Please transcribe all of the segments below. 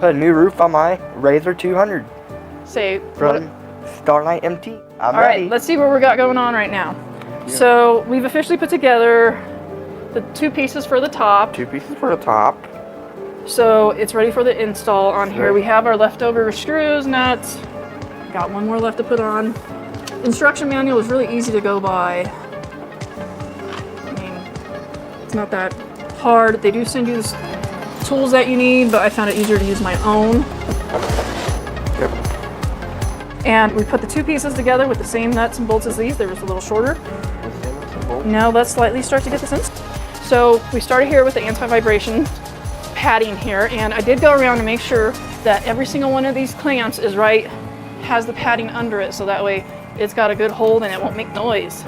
put a new roof on my RZR 200 Say, from StarknightMT. I'm all ready. right, let's see what we got going on right now. So we've officially put together the 2 pieces for the top. 2 pieces for the top. So it's ready for the install on here. We have our leftover screws, nuts. Got one more left to put on. Instruction manual is really easy to go by. I mean, it's not that hard. They do send you the tools that you need, but I found it easier to use my own. Yep. And we put the 2 pieces together with the same nuts and bolts as these. They were just a little shorter. Now let's slightly start to get this in. So we started here with the anti-vibration padding here, and I did go around to make sure that every single one of these clamps is right, has the padding under it, so that way it's got a good hold and it won't make noise.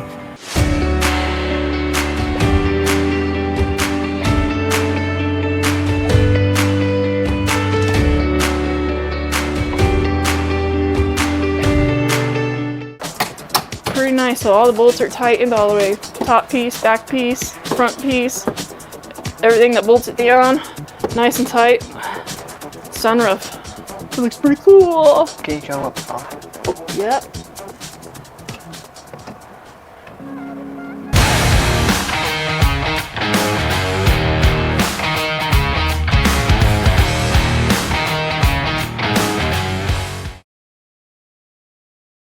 Pretty nice, so all the bolts are tightened all the way. Top piece, back piece, front piece, everything that bolts it down, nice and tight. Sunroof, it looks pretty cool. Can you show up? Yep.